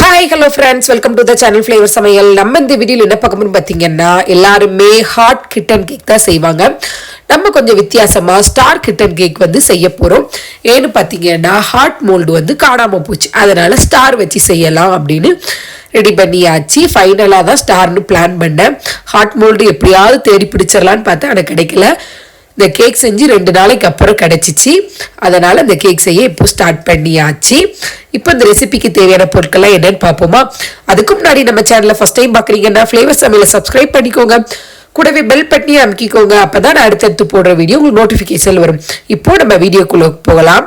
Hi hello friends, welcome to the channel flavour சமையல். நம்ம இந்த வீடியோவில் என்ன பார்க்க முடியும் பார்த்தீங்கன்னா, எல்லாருமே ஹாட் கிட்டன் கேக் தான் செய்வாங்க. நம்ம கொஞ்சம் வித்தியாசமாக ஸ்டார் கிட்டன் கேக் வந்து செய்ய போகிறோம். ஏன்னு பார்த்தீங்கன்னா, ஹாட் மோல்டு வந்து காணாமல் போச்சு, அதனால் ஸ்டார் வச்சு செய்யலாம் அப்படின்னு ரெடி பண்ணியாச்சு. ஃபைனலாக தான் ஸ்டார்னு பிளான் பண்ணேன். ஹாட் மோல்டு எப்படியாவது தேடி பிடிச்சிடலான்னு பார்த்தா எனக்கு கிடைக்கல. இந்த கேக் செஞ்சு 2 நாளைக்கு அப்புறம் கிடச்சிச்சு. அதனால் இந்த கேக் செய்ய இப்போ ஸ்டார்ட் பண்ணியாச்சு. இப்போ இந்த ரெசிபிக்கு தேவையான பொருட்கள்லாம் என்னன்னு பார்ப்போமா? அதுக்கு முன்னாடி நம்ம சேனலை ஃபஸ்ட் டைம் பார்க்குறீங்கன்னா ஃப்ளேவர் சமையலை சப்ஸ்கிரைப் பண்ணிக்கோங்க. கூடவே பெல் பட்டனி அமைக்கிக்கோங்க. அப்போ தான் நான் அடுத்தடுத்து போடுற வீடியோ உங்களுக்கு நோட்டிஃபிகேஷன் வரும். இப்போது நம்ம வீடியோக்குள்ளே போகலாம்.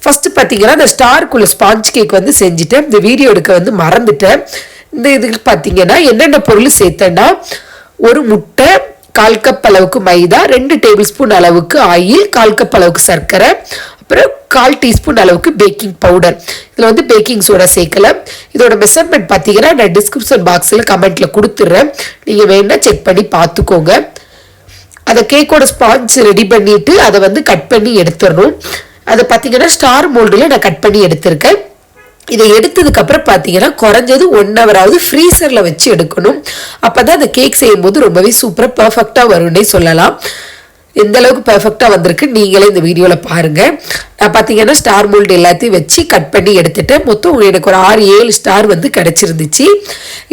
ஃபஸ்ட்டு பார்த்தீங்கன்னா, இந்த ஸ்டாருக்குள்ளே ஸ்பாஞ்ச் கேக் வந்து செஞ்சுட்டேன். இந்த வீடியோ எடுக்க வந்து மறந்துட்டேன். இந்த இதுக்கு பார்த்தீங்கன்னா என்னென்ன பொருள் சேர்த்தேன்னா, ஒரு முட்டை, 1/4 கப் அளவுக்கு மைதா, 2 டேபிள் ஸ்பூன் அளவுக்கு ஆயில், 1/4 கப் அளவுக்கு சர்க்கரை, அப்புறம் 1/4 டீஸ்பூன் அளவுக்கு பேக்கிங் பவுடர். இதில் வந்து பேக்கிங் சோடா சேர்க்கல. இதோட மெஷர்மெண்ட் பார்த்தீங்கன்னா நான் டிஸ்கிரிப்ஷன் பாக்ஸில் கமெண்ட்டில் கொடுத்துட்றேன். நீங்கள் வேணா செக் பண்ணி பார்த்துக்கோங்க. அதை கேக்கோட ஸ்பாஞ்ச் ரெடி பண்ணிவிட்டு அதை வந்து கட் பண்ணி எடுத்துடணும். அதை பார்த்தீங்கன்னா ஸ்டார் மோல்டில் நான் கட் பண்ணி எடுத்திருக்கேன். இதை எடுத்ததுக்கப்புறம் பார்த்தீங்கன்னா குறைஞ்சது 1 ஹவராவது ஃப்ரீசரில் வச்சு எடுக்கணும். அப்போ தான் அந்த கேக் செய்யும்போது ரொம்பவே சூப்பராக பர்ஃபெக்டாக வரும்னே சொல்லலாம். எந்த அளவுக்கு பர்ஃபெக்டாக வந்திருக்கு நீங்களே இந்த வீடியோவில் பாருங்கள். நான் பார்த்தீங்கன்னா ஸ்டார் மோல்டு எல்லாத்தையும் வச்சு கட் பண்ணி எடுத்துட்டேன். மொத்தம் எனக்கு ஒரு 6-7 ஸ்டார் வந்து கிடச்சிருந்துச்சு.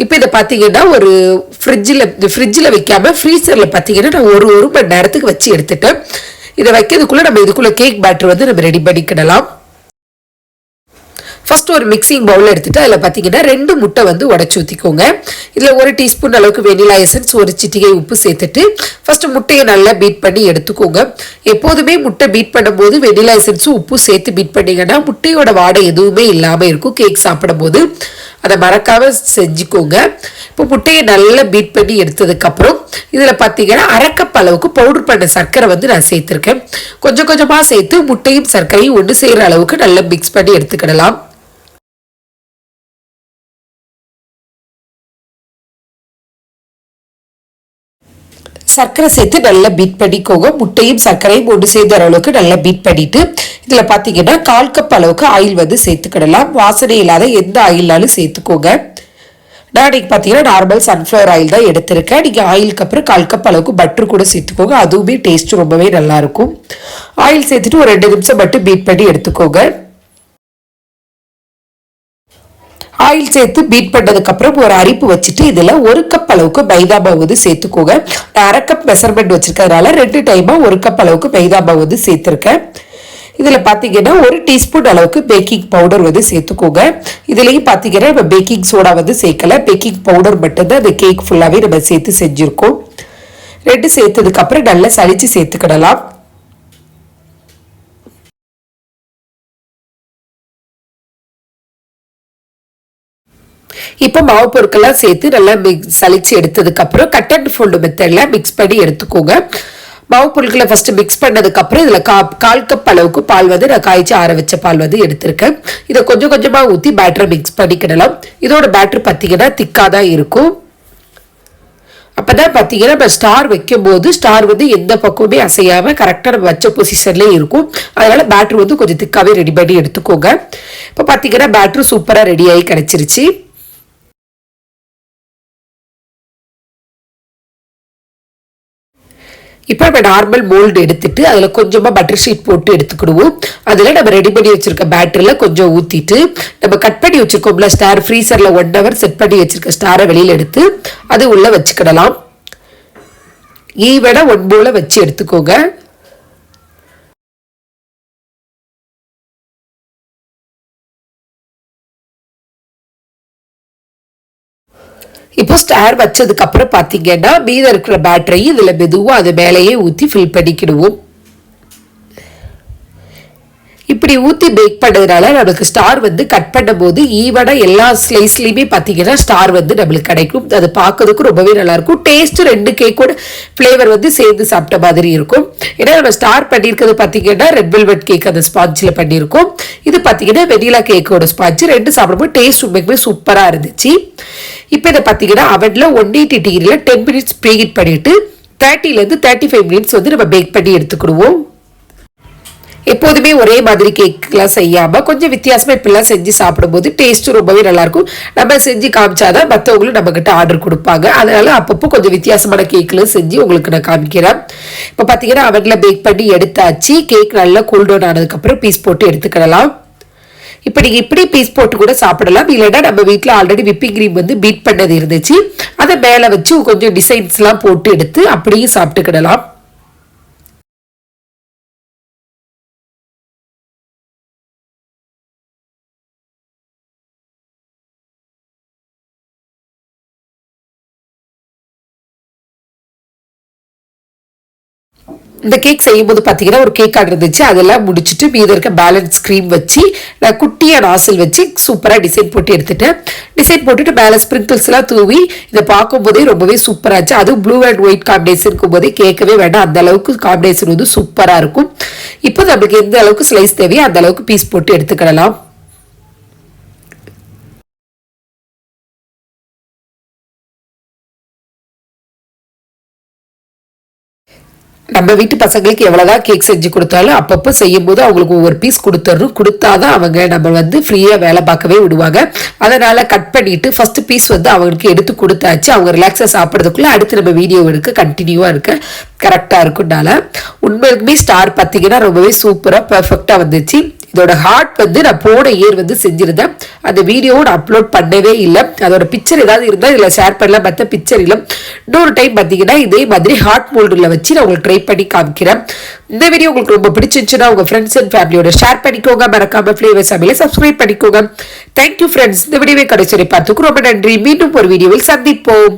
இப்போ இதை பார்த்தீங்கன்னா ஒரு ஃப்ரிட்ஜில் வைக்காமல் ஃப்ரீசரில் பார்த்தீங்கன்னா நான் ஒரு மணி நேரத்துக்கு வச்சு எடுத்துட்டேன். இதை வைக்கிறதுக்குள்ளே நம்ம இதுக்குள்ளே கேக் பேட்டர் வந்து நம்ம ரெடி பண்ணிக்கிடலாம். ஃபஸ்ட்டு ஒரு மிக்சிங் பவுல் எடுத்துகிட்டு அதில் பார்த்தீங்கன்னா 2 முட்டை வந்து உடச்சி ஊற்றிக்கோங்க. இதில் 1 டீஸ்பூன் அளவுக்கு வெனிலா எசன்ஸ், 1 சிட்டிகை உப்பு சேர்த்துட்டு ஃபஸ்ட்டு முட்டையை நல்லா பீட் பண்ணி எடுத்துக்கோங்க. எப்போதுமே முட்டை பீட் பண்ணும்போது வெனிலா எசன்ஸும் உப்பு சேர்த்து பீட் பண்ணிங்கன்னா முட்டையோட வாடை எதுவுமே இல்லாமல் இருக்கும் கேக் சாப்பிடும்போது. அதை மறக்காமல் செஞ்சுக்கோங்க. இப்போ முட்டையை நல்லா பீட் பண்ணி எடுத்ததுக்கப்புறம் இதில் பார்த்தீங்கன்னா 1/2 கப் அளவுக்கு பவுடர் பண்ண சர்க்கரை வந்து நான் சேர்த்துருக்கேன். கொஞ்சம் கொஞ்சமாக சேர்த்து முட்டையும் சர்க்கரையும் ஒன்று செய்கிற அளவுக்கு நல்லா மிக்ஸ் பண்ணி எடுத்துக்கிடலாம். சர்க்கரை சேர்த்து நல்லா பீட் பண்ணிக்கோங்க. முட்டையும் சர்க்கரையும் ஒன்று சேர்ந்த அளவுக்கு நல்லா பீட் பண்ணிட்டு இதில் பார்த்தீங்கன்னா 1/4 கப் அளவுக்கு ஆயில் வந்து சேர்த்துக்கிடலாம். வாசனை இல்லாத எந்த ஆயில்னாலும் சேர்த்துக்கோங்க. நான் இன்னைக்கு பார்த்தீங்கன்னா நார்மல் சன்ஃப்ளவர் ஆயில் தான் எடுத்திருக்கேன். நீங்கள் ஆயிலுக்கு அப்புறம் 1/4 கப் அளவுக்கு பட்டர் கூட சேர்த்துக்கோங்க. அதுவுமே டேஸ்ட் ரொம்பவே நல்லாயிருக்கும். ஆயில் சேர்த்துட்டு ஒரு 2 நிமிஷம் மட்டும் பீட் பண்ணி எடுத்துக்கோங்க. ஆயில் சேர்த்து பீட் பண்ணதுக்கப்புறம் ஒரு அரிப்பு வச்சுட்டு இதில் 1 கப் அளவுக்கு மைதா மாவு வந்து சேர்த்துக்கோங்க. நான் 1/2 கப் மெஷர்மெண்ட் வச்சுருக்கிறதுனால 2 டைமாக 1 கப் அளவுக்கு மைதா மாவு வந்து சேர்த்துருக்கேன். இதில் பார்த்தீங்கன்னா 1 டீஸ்பூன் அளவுக்கு பேக்கிங் பவுடர் வந்து சேர்த்துக்கோங்க. இதுலேயும் பார்த்தீங்கன்னா நம்ம பேக்கிங் சோடா வந்து சேர்க்கல, பேக்கிங் பவுடர் மட்டும்தான் அந்த கேக் ஃபுல்லாகவே நம்ம சேர்த்து செஞ்சுருக்கோம். 2 சேர்த்ததுக்கப்புறம் நல்லா சளிச்சு சேர்த்துக்கிடலாம். இப்போ மாவு பொருட்கள்லாம் சேர்த்து நல்லா சளிச்சு எடுத்ததுக்கப்புறம் கட் அண்ட் ஃபோல்டு மெத்தடில் மிக்ஸ் பண்ணி எடுத்துக்கோங்க. மாவு பொருட்களை ஃபஸ்ட்டு மிக்ஸ் பண்ணதுக்கப்புறம் இதில் 1/4 கப் அளவுக்கு பால் வந்து நான் காய்ச்சி ஆற வச்ச பால் வந்து எடுத்திருக்கேன். இதை கொஞ்சம் கொஞ்சமாக ஊற்றி பேட்டரை மிக்ஸ் பண்ணிக்கிடலாம். இதோட பேட்டர் பார்த்தீங்கன்னா திக்காக தான் இருக்கும். அப்போ தான் பார்த்தீங்கன்னா நம்ம ஸ்டார் வைக்கும்போது ஸ்டார் வந்து எந்த பக்கமுமே அசையாமல் கரெக்டாக நம்ம வச்ச பொசிஷன்லேயே இருக்கும். அதனால் பேட்டர் வந்து கொஞ்சம் திக்காகவே ரெடி பண்ணி எடுத்துக்கோங்க. இப்போ பார்த்தீங்கன்னா பேட்டர் சூப்பராக ரெடியாகி கிடச்சிருச்சு. இப்போ நம்ம நார்மல் மோல்டு எடுத்துட்டு அதில் கொஞ்சமாக பட்டர் ஷீட் போட்டு எடுத்துக்கிடுவோம். அதில் நம்ம ரெடி பண்ணி வச்சுருக்க பேட்டரியில் கொஞ்சம் ஊற்றிட்டு நம்ம கட் பண்ணி வச்சுருக்கோம்ல ஸ்டார், ஃப்ரீசரில் 1 ஹவர் செட் பண்ணி வச்சுருக்க ஸ்டாரை வெளியில் எடுத்து அது உள்ளே வச்சுக்கிடலாம். ஈவனாக 1 போல வச்சு எடுத்துக்கோங்க. இப்போ ஸ்டார் வச்சதுக்கு அப்புறம் பார்த்தீங்கன்னா மீதம் இருக்கிற பேட்டரையும் இதில் மெதுவாக அது மேலேயே ஊற்றி ஃபில் பண்ணிக்கிடுவோம். இப்படி ஊற்றி பேக் பண்ணதுனால நம்மளுக்கு ஸ்டார் வந்து கட் பண்ணும்போது ஈவனாக எல்லா ஸ்லைஸ்லையுமே பார்த்தீங்கன்னா ஸ்டார் வந்து நம்மளுக்கு கிடைக்கும். அது பார்க்கறதுக்கு ரொம்பவே நல்லாயிருக்கும். டேஸ்ட்டு 2 கேக்கோட ஃப்ளேவர் வந்து சேர்ந்து சாப்பிட்ட மாதிரி இருக்கும். ஏன்னா நம்ம ஸ்டார் பண்ணியிருக்கிறது பார்த்தீங்கன்னா ரெட் வெல்வெட் கேக் அந்த ஸ்பாஞ்சில் பண்ணியிருக்கோம். இது பார்த்தீங்கன்னா வெனிலா கேக்கோட ஸ்பாஞ்சு. 2 சாப்பிடும்போது டேஸ்ட் ரொம்பவே சூப்பராக இருந்துச்சு. இப்போ இதை பார்த்தீங்கன்னா அவனில் 180 டிகிரியில் 10 மினிட்ஸ் ப்ரீஹீட் பண்ணிவிட்டு 30 to 35 மினிட்ஸ் வந்து நம்ம பேக் பண்ணி எடுத்துக்கிடுவோம். எப்போதுமே ஒரே மாதிரி கேக்லாம் செய்யாமல் கொஞ்சம் வித்தியாசமாக இப்படிலாம் செஞ்சு சாப்பிடும்போது டேஸ்ட்டும் ரொம்பவே நல்லாயிருக்கும். நம்ம செஞ்சு காமிச்சாதான் மற்றவங்களும் நம்மக்கிட்ட ஆர்டர் கொடுப்பாங்க. அதனால் அப்பப்போ கொஞ்சம் வித்தியாசமான கேக்லாம் செஞ்சு உங்களுக்கு நான் காமிக்கிறேன். இப்போ பார்த்தீங்கன்னா அவனில் பேக் பண்ணி எடுத்தாச்சு. கேக் நல்லா கூல் டவுன் ஆனதுக்கப்புறம் பீஸ் போட்டு எடுத்துக்கிடலாம். இப்போ நீங்கள் இப்படி பீஸ் போட்டு கூட சாப்பிடலாம். இல்லைன்னா நம்ம வீட்டில் ஆல்ரெடி விப்பிங் க்ரீம் வந்து பீட் பண்ணது இருந்துச்சு, அதை மேலே வச்சு கொஞ்சம் டிசைன்ஸ்லாம் போட்டு எடுத்து அப்படியே சாப்பிட்டுக்கிடலாம். இந்த கேக் செய்யும்போது பார்த்தீங்கன்னா ஒரு கேக் ஆர்டர் இருந்துச்சு, அதெல்லாம் முடிச்சுட்டு மீது இருக்க பேலன்ஸ் க்ரீம் வச்சு நான் குட்டியாக நாசில் வச்சு சூப்பராக டிசைன் போட்டு எடுத்துட்டேன். டிசைன் போட்டுட்டு மேலே ஸ்ப்ரிங்கிள்ஸ்லாம் தூவி இதை பார்க்கும்போதே ரொம்பவே சூப்பராச்சு. அதுவும் ப்ளூ அண்ட் ஒயிட் காம்பினேஷன் போதே கேட்கவே வேண்டாம், அந்த அளவுக்கு காம்பினேஷன் வந்து சூப்பராக இருக்கும். இப்போ நம்மளுக்கு எந்த அளவுக்கு ஸ்லைஸ் தேவையோ அந்த அளவுக்கு பீஸ் போட்டு எடுத்துக்கிடலாம். நம்ம வீட்டு பசங்களுக்கு எவ்வளோதான் கேக் செஞ்சு கொடுத்தாலும் அப்பப்போ செய்யும் போது அவங்களுக்கு ஒவ்வொரு பீஸ் கொடுத்துடணும். கொடுத்தாதான் அவங்க நம்ம வந்து ஃப்ரீயாக வேலை பார்க்கவே விடுவாங்க. அதனால் கட் பண்ணிவிட்டு ஃபஸ்ட்டு பீஸ் வந்து அவங்களுக்கு எடுத்து கொடுத்தாச்சு. அவங்க ரிலாக்ஸாக சாப்பிட்றதுக்குள்ளே அடுத்து நம்ம வீடியோ எடுக்க கண்டினியூவாக இருக்க கரெக்டாக இருக்கும்னால உண்மைக்குமே ஸ்டார் பார்த்தீங்கன்னா ரொம்பவே சூப்பராக பர்ஃபெக்டாக வந்துச்சு. இதோட ஹார்ட் வந்து நான் போன இயர் வந்து செஞ்சுருந்தேன். அந்த வீடியோவும் நான் அப்லோட் பண்ணவே இல்லை. அதோட பிக்சர் ஏதாவது இருந்தால் இதில் ஷேர் பண்ணலாம், மற்ற பிக்சர் இல்லை. இன்னொரு டைம் பார்த்தீங்கன்னா இதே மாதிரி ஹார்ட் மோல்டில் வச்சு நான் உங்களுக்கு ட்ரை பண்ணி காமிக்கிறேன். இந்த வீடியோ உங்களுக்கு ரொம்ப பிடிச்சிருந்துச்சுன்னா உங்கள் ஃப்ரெண்ட்ஸ் அண்ட் ஃபேமிலியோட ஷேர் பண்ணிக்கோங்க. மறக்காம ஃப்ளேவர் சமையலை சப்ஸ்கிரைப் பண்ணிக்கோங்க. Thank you friends. இந்த வீடியோவை கடைசி வரை பார்த்துக்கு ரொம்ப நன்றி. மீண்டும் ஒரு வீடியோவில் சந்திப்போம்.